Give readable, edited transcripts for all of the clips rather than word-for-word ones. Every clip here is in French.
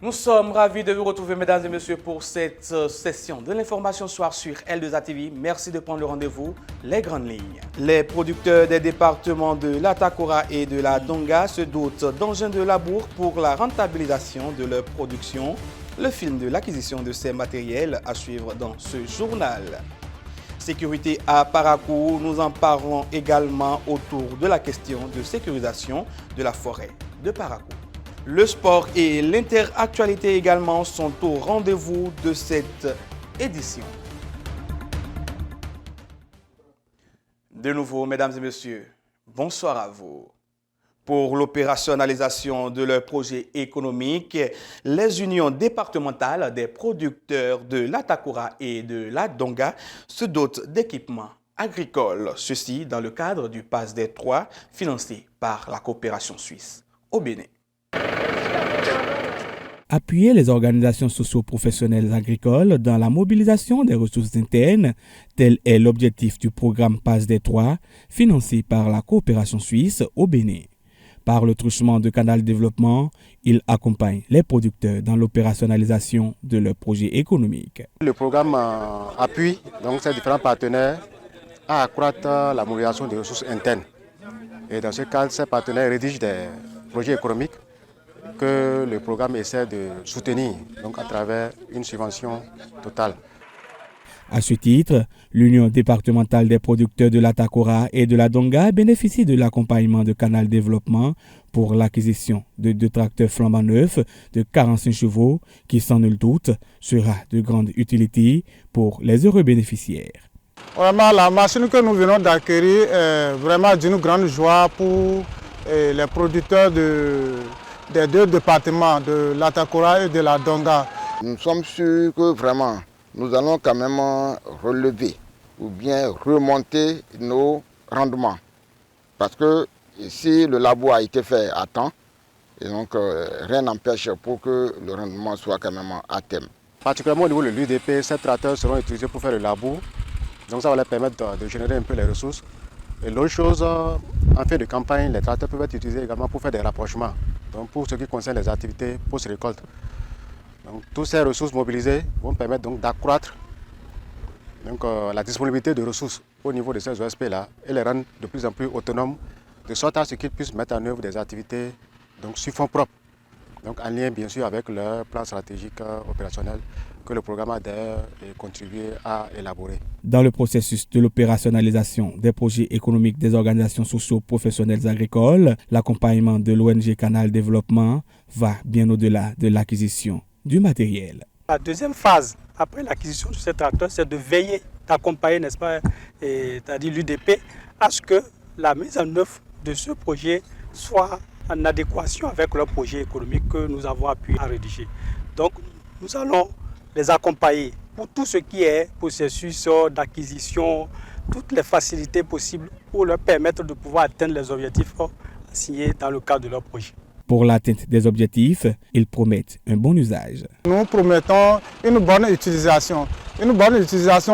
Nous sommes ravis de vous retrouver, mesdames et messieurs, pour cette session de l'information soir sur L2A TV. Merci de prendre le rendez-vous. Les grandes lignes. Les producteurs des départements de la Takora et de la Donga se dotent d'engins de labour pour la rentabilisation de leur production. Le film de l'acquisition de ces matériels à suivre dans ce journal. Sécurité à Parakou, nous en parlons également autour de la question de sécurisation de la forêt de Parakou. Le sport et l'interactualité également sont au rendez-vous de cette édition. De nouveau, mesdames et messieurs, bonsoir à vous. Pour l'opérationnalisation de leurs projets économiques, les unions départementales des producteurs de la Takora et de la Donga se dotent d'équipements agricoles, ceci dans le cadre du PAS des 3 financé par la coopération suisse au Bénin. Appuyer les organisations socio-professionnelles agricoles dans la mobilisation des ressources internes, tel est l'objectif du programme PAS des 3, financé par la coopération suisse au Bénin. Par le truchement de Canal Développement, il accompagne les producteurs dans l'opérationnalisation de leurs projets économiques. Le programme appuie donc ces différents partenaires à accroître la mobilisation des ressources internes. Et dans ce cadre, ces partenaires rédigent des projets économiques que le programme essaie de soutenir donc à travers une subvention totale. À ce titre, l'Union départementale des producteurs de la Takora et de la Donga bénéficie de l'accompagnement de Canal Développement pour l'acquisition de 2 tracteurs flambant neufs de 45 chevaux qui, sans nul doute, sera de grande utilité pour les heureux bénéficiaires. Vraiment, la machine que nous venons d'acquérir est vraiment d'une grande joie pour les producteurs des 2 départements, de la Takora et de la Donga. Nous sommes sûrs que vraiment, nous allons quand même relever ou bien remonter nos rendements. Parce que ici, le labour a été fait à temps, et donc rien n'empêche pour que le rendement soit quand même à terme. Particulièrement au niveau de l'UDP, ces tracteurs seront utilisés pour faire le labour. Donc ça va leur permettre de générer un peu les ressources. Et l'autre chose, en fait de campagne, les tracteurs peuvent être utilisés également pour faire des rapprochements. Donc pour ce qui concerne les activités post-récolte. Donc toutes ces ressources mobilisées vont permettre donc d'accroître la disponibilité de ressources au niveau de ces OSP-là et les rendre de plus en plus autonomes, de sorte à ce qu'ils puissent mettre en œuvre des activités donc, sur fonds propres, donc en lien bien sûr avec leur plan stratégique opérationnel que le programme a d'ailleurs contribué à élaborer. Dans le processus de l'opérationnalisation des projets économiques des organisations socio-professionnelles agricoles, l'accompagnement de l'ONG Canal Développement va bien au-delà de l'acquisition du matériel. La deuxième phase, après l'acquisition de ces tracteurs, c'est de veiller, d'accompagner, n'est-ce pas, c'est-à-dire l'UDP, à ce que la mise en œuvre de ce projet soit en adéquation avec le projet économique que nous avons appuyé à rédiger. Donc, nous allons les accompagner pour tout ce qui est processus d'acquisition, toutes les facilités possibles pour leur permettre de pouvoir atteindre les objectifs assignés dans le cadre de leur projet. Pour l'atteinte des objectifs, ils promettent un bon usage. Nous promettons une bonne utilisation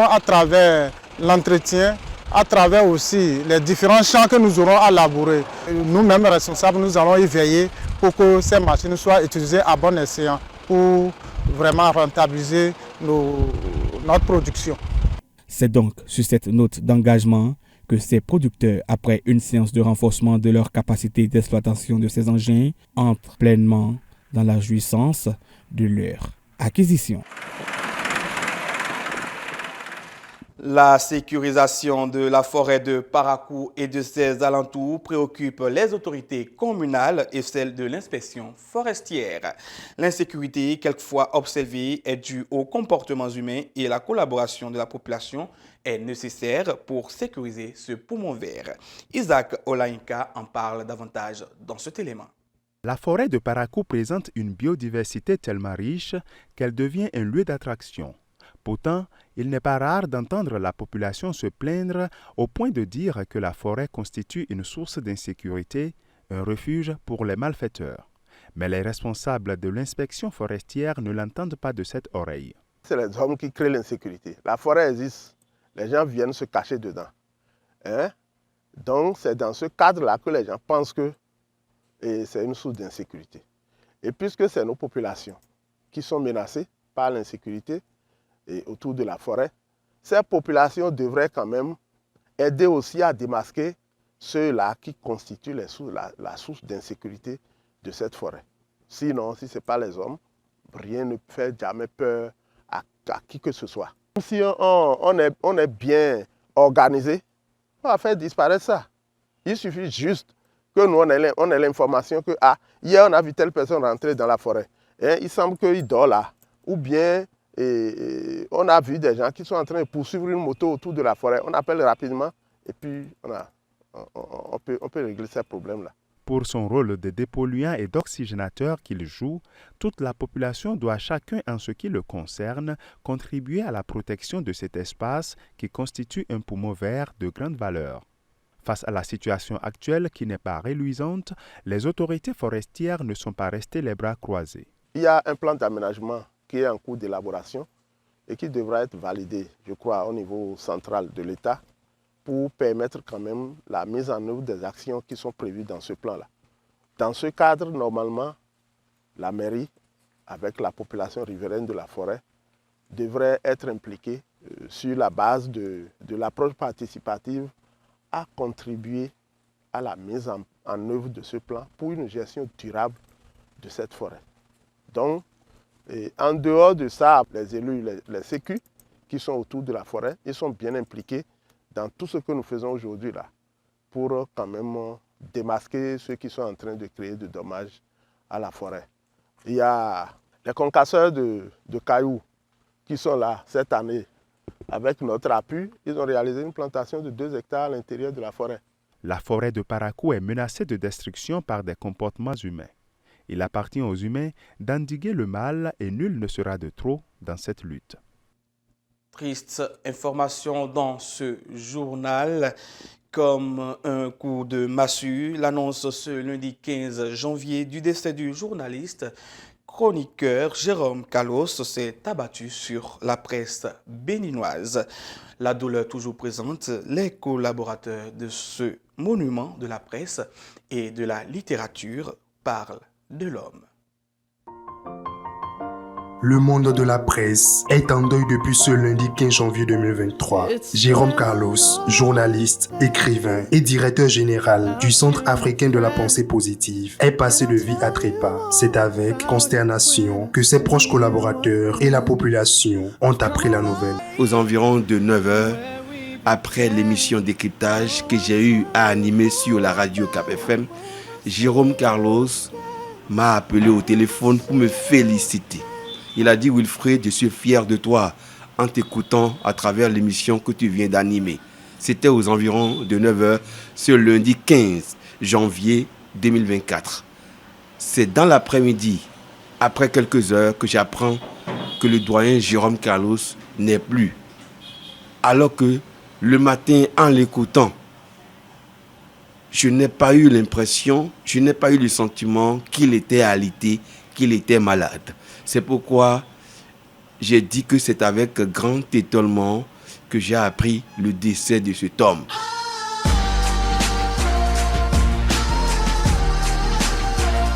à travers l'entretien, à travers aussi les différents champs que nous aurons à labourer. Nous-mêmes responsables, nous allons y veiller pour que ces machines soient utilisées à bon escient pour vraiment rentabiliser notre production. C'est donc sur cette note d'engagement que ces producteurs, après une séance de renforcement de leur capacité d'exploitation de ces engins, entrent pleinement dans la jouissance de leur acquisition. La sécurisation de la forêt de Parakou et de ses alentours préoccupe les autorités communales et celles de l'inspection forestière. L'insécurité, quelquefois observée, est due aux comportements humains et la collaboration de la population est nécessaire pour sécuriser ce poumon vert. Isaac Olainka en parle davantage dans cet élément. La forêt de Parakou présente une biodiversité tellement riche qu'elle devient un lieu d'attraction. Pourtant, il n'est pas rare d'entendre la population se plaindre au point de dire que la forêt constitue une source d'insécurité, un refuge pour les malfaiteurs. Mais les responsables de l'inspection forestière ne l'entendent pas de cette oreille. C'est les hommes qui créent l'insécurité. La forêt existe, les gens viennent se cacher dedans. Donc c'est dans ce cadre-là que les gens pensent que c'est une source d'insécurité. Et puisque c'est nos populations qui sont menacées par l'insécurité et autour de la forêt, ces populations devraient quand même aider aussi à démasquer ceux-là qui constituent la source d'insécurité de cette forêt. Sinon, si ce n'est pas les hommes, rien ne fait jamais peur à qui que ce soit. Si on est bien organisé, on va faire disparaître ça. Il suffit juste que nous, on ait l'information que hier, on a vu telle personne rentrer dans la forêt. Et il semble qu'il dort là. Ou bien, on a vu des gens qui sont en train de poursuivre une moto autour de la forêt. On appelle rapidement et puis on peut régler ces problèmes-là. Pour son rôle de dépolluant et d'oxygénateur qu'il joue, toute la population doit chacun en ce qui le concerne contribuer à la protection de cet espace qui constitue un poumon vert de grande valeur. Face à la situation actuelle qui n'est pas reluisante, les autorités forestières ne sont pas restées les bras croisés. Il y a un plan d'aménagement qui est en cours d'élaboration et qui devra être validé, je crois, au niveau central de l'État pour permettre quand même la mise en œuvre des actions qui sont prévues dans ce plan-là. Dans ce cadre, normalement, la mairie, avec la population riveraine de la forêt, devrait être impliquée sur la base de l'approche participative à contribuer à la mise en œuvre de ce plan pour une gestion durable de cette forêt. Donc, en dehors de ça, les élus, les sécu qui sont autour de la forêt, ils sont bien impliqués dans tout ce que nous faisons aujourd'hui là, pour quand même démasquer ceux qui sont en train de créer de dommages à la forêt. Il y a les concasseurs de cailloux qui sont là cette année. Avec notre appui, ils ont réalisé une plantation de 2 hectares à l'intérieur de la forêt. La forêt de Parakou est menacée de destruction par des comportements humains. Il appartient aux humains d'endiguer le mal et nul ne sera de trop dans cette lutte. Triste information dans ce journal. Comme un coup de massue, l'annonce ce lundi 15 janvier du décès du journaliste chroniqueur Jérôme Carlos s'est abattu sur la presse béninoise. La douleur toujours présente, les collaborateurs de ce monument de la presse et de la littérature parlent de l'homme. Le monde de la presse est en deuil depuis ce lundi 15 janvier 2023. Jérôme Carlos, journaliste, écrivain et directeur général du Centre africain de la pensée positive, est passé de vie à trépas. C'est avec consternation que ses proches collaborateurs et la population ont appris la nouvelle. Aux environs de 9h, après l'émission décryptage que j'ai eu à animer sur la radio Cap FM, Jérôme Carlos m'a appelé au téléphone pour me féliciter. Il a dit: Wilfred, je suis fier de toi en t'écoutant à travers l'émission que tu viens d'animer. C'était aux environs de 9h ce lundi 15 janvier 2024. C'est dans l'après-midi, après quelques heures, que j'apprends que le doyen Jérôme Carlos n'est plus. Alors que le matin, en l'écoutant, je n'ai pas eu l'impression, je n'ai pas eu le sentiment qu'il était alité, qu'il était malade. C'est pourquoi j'ai dit que c'est avec grand étonnement que j'ai appris le décès de cet homme.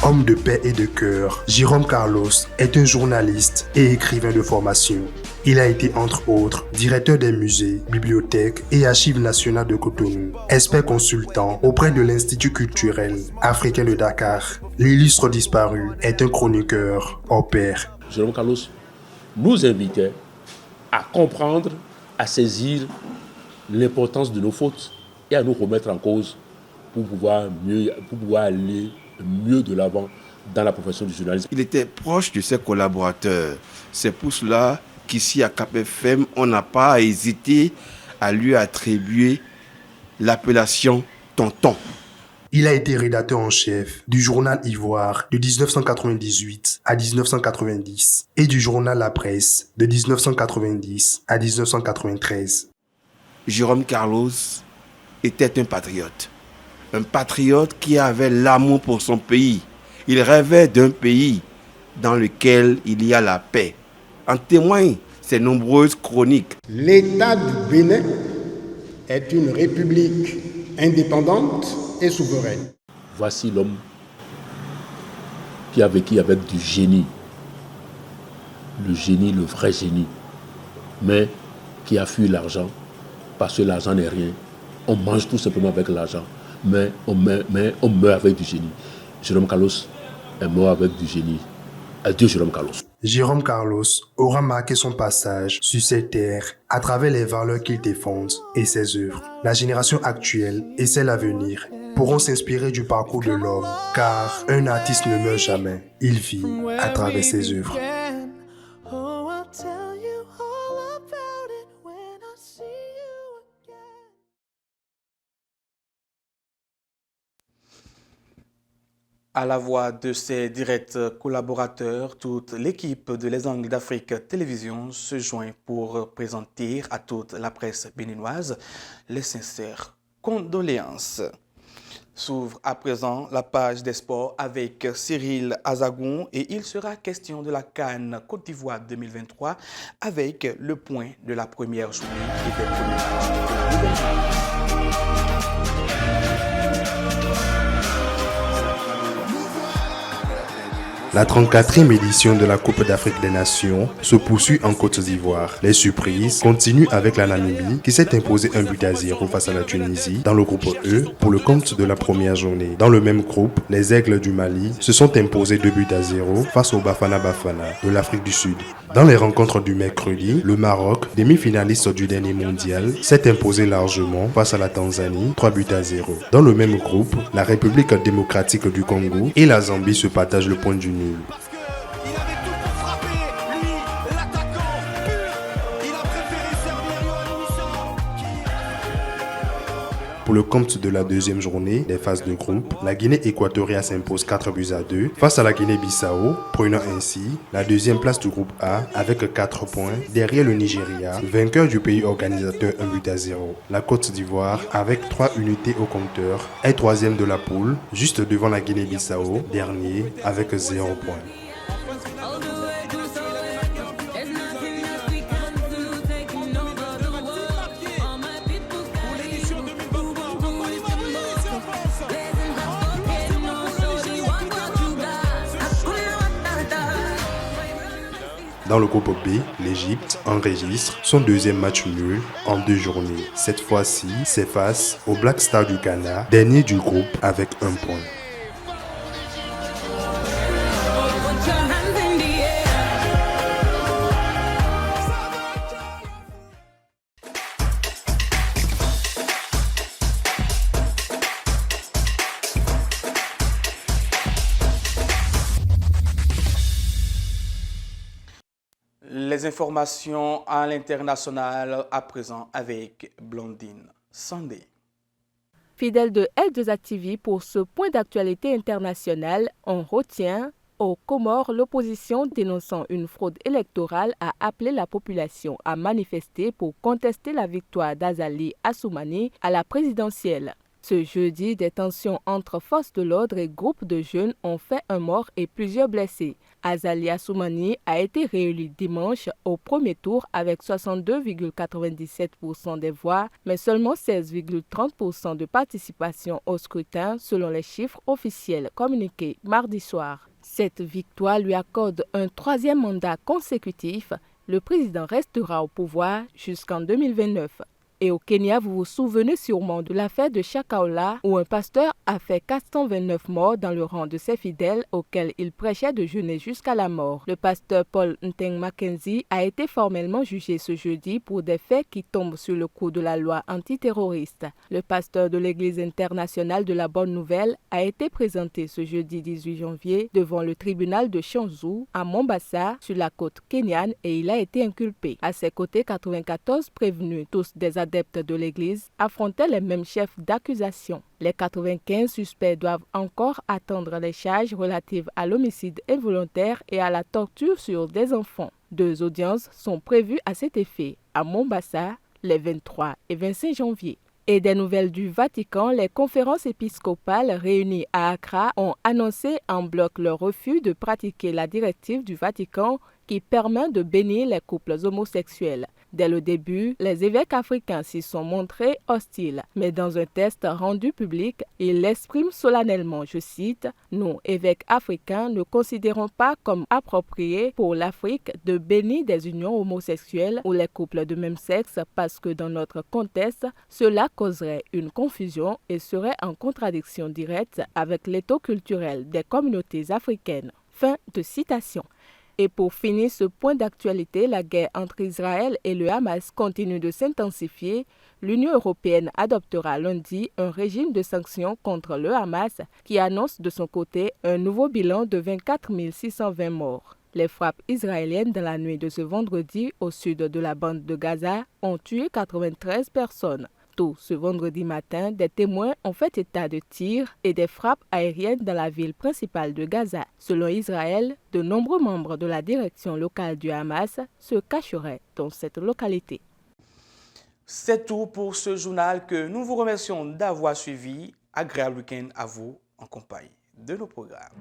Homme de paix et de cœur, Jérôme Carlos est un journaliste et écrivain de formation. Il a été entre autres directeur des musées, bibliothèques et archives nationales de Cotonou, expert consultant auprès de l'Institut culturel africain de Dakar. L'illustre disparu est un chroniqueur hors pair. Jérôme Carlos nous invitait à comprendre, à saisir l'importance de nos fautes et à nous remettre en cause pour pouvoir aller mieux de l'avant dans la profession du journalisme. Il était proche de ses collaborateurs. C'est pour cela qu'ici à Cap FM, on n'a pas hésité à lui attribuer l'appellation Tonton. Il a été rédacteur en chef du journal Ivoire de 1998 à 1990 et du journal La Presse de 1990 à 1993. Jérôme Carlos était un patriote qui avait l'amour pour son pays. Il rêvait d'un pays dans lequel il y a la paix. En témoignent ses nombreuses chroniques. L'État du Bénin est une république indépendante et souveraine. Voici l'homme qui a vécu avec du génie. le génie, le vrai génie, mais qui a fui l'argent, parce que l'argent n'est rien. On mange tout simplement avec l'argent, mais on meurt avec du génie. Jérôme Carlos est mort avec du génie. Adieu Jérôme Carlos. Jérôme Carlos aura marqué son passage sur ces terres à travers les valeurs qu'il défend et ses œuvres. La génération actuelle et celle à venir pourront s'inspirer du parcours de l'homme, car un artiste ne meurt jamais, il vit à travers ses œuvres. À la voix de ses directs collaborateurs, toute l'équipe de Les Angles d'Afrique Télévision se joint pour présenter à toute la presse béninoise les sincères condoléances. S'ouvre à présent la page des sports avec Cyril Azagon et il sera question de la CAN Côte d'Ivoire 2023 avec le point de la première journée et des premiers matchs. La 34e édition de la Coupe d'Afrique des Nations se poursuit en Côte d'Ivoire. Les surprises continuent avec la Namibie qui s'est imposée 1-0 face à la Tunisie dans le groupe E pour le compte de la première journée. Dans le même groupe, les Aigles du Mali se sont imposés 2-0 face au Bafana Bafana de l'Afrique du Sud. Dans les rencontres du mercredi, le Maroc, demi-finaliste du dernier mondial, s'est imposé largement face à la Tanzanie 3-0. Dans le même groupe, la République démocratique du Congo et la Zambie se partagent le point du nul. Pour le compte de la deuxième journée des phases de groupe, la Guinée équatoriale s'impose 4-2 face à la Guinée-Bissau, prenant ainsi la deuxième place du groupe A avec 4 points derrière le Nigeria, vainqueur du pays organisateur 1-0. La Côte d'Ivoire, avec 3 unités au compteur, est troisième de la poule, juste devant la Guinée-Bissau, dernier avec 0 points. Dans le groupe B, l'Égypte enregistre son deuxième match nul en 2 journées. Cette fois-ci, c'est face au Black Star du Ghana, dernier du groupe avec 1 point. Les informations à l'international à présent avec Blondine Sandé. Fidèle de L2A TV pour ce point d'actualité internationale, on retient aux Comores l'opposition dénonçant une fraude électorale a appelé la population à manifester pour contester la victoire d'Azali Assoumani à la présidentielle. Ce jeudi, des tensions entre forces de l'ordre et groupes de jeunes ont fait un mort et plusieurs blessés. Azali Assoumani a été réélu dimanche au premier tour avec 62,97% des voix, mais seulement 16,30% de participation au scrutin selon les chiffres officiels communiqués mardi soir. Cette victoire lui accorde un 3e mandat consécutif. Le président restera au pouvoir jusqu'en 2029. Et au Kenya, vous vous souvenez sûrement de l'affaire de Shakahola où un pasteur a fait 429 morts dans le rang de ses fidèles auxquels il prêchait de jeûner jusqu'à la mort. Le pasteur Paul Nteng Mackenzie a été formellement jugé ce jeudi pour des faits qui tombent sur le coup de la loi antiterroriste. Le pasteur de l'Église internationale de la Bonne Nouvelle a été présenté ce jeudi 18 janvier devant le tribunal de Shanzu à Mombasa sur la côte kenyane et il a été inculpé. À ses côtés, 94 prévenus, tous des adeptes de l'Église, affrontaient les mêmes chefs d'accusation. Les 95 suspects doivent encore attendre les charges relatives à l'homicide involontaire et à la torture sur des enfants. 2 audiences sont prévues à cet effet à Mombasa les 23 et 25 janvier. Et des nouvelles du Vatican, les conférences épiscopales réunies à Accra ont annoncé en bloc leur refus de pratiquer la directive du Vatican qui permet de bénir les couples homosexuels. Dès le début, les évêques africains s'y sont montrés hostiles, mais dans un texte rendu public, ils l'expriment solennellement, je cite, « Nous, évêques africains, ne considérons pas comme approprié pour l'Afrique de bénir des unions homosexuelles ou les couples de même sexe parce que dans notre contexte, cela causerait une confusion et serait en contradiction directe avec l'étau culturel des communautés africaines. » Fin de citation. Et pour finir ce point d'actualité, la guerre entre Israël et le Hamas continue de s'intensifier. L'Union européenne adoptera lundi un régime de sanctions contre le Hamas qui annonce de son côté un nouveau bilan de 24 620 morts. Les frappes israéliennes dans la nuit de ce vendredi au sud de la bande de Gaza ont tué 93 personnes. Tôt ce vendredi matin, des témoins ont fait état de tirs et des frappes aériennes dans la ville principale de Gaza. Selon Israël, de nombreux membres de la direction locale du Hamas se cacheraient dans cette localité. C'est tout pour ce journal que nous vous remercions d'avoir suivi. Agréable week-end à vous en compagnie de nos programmes.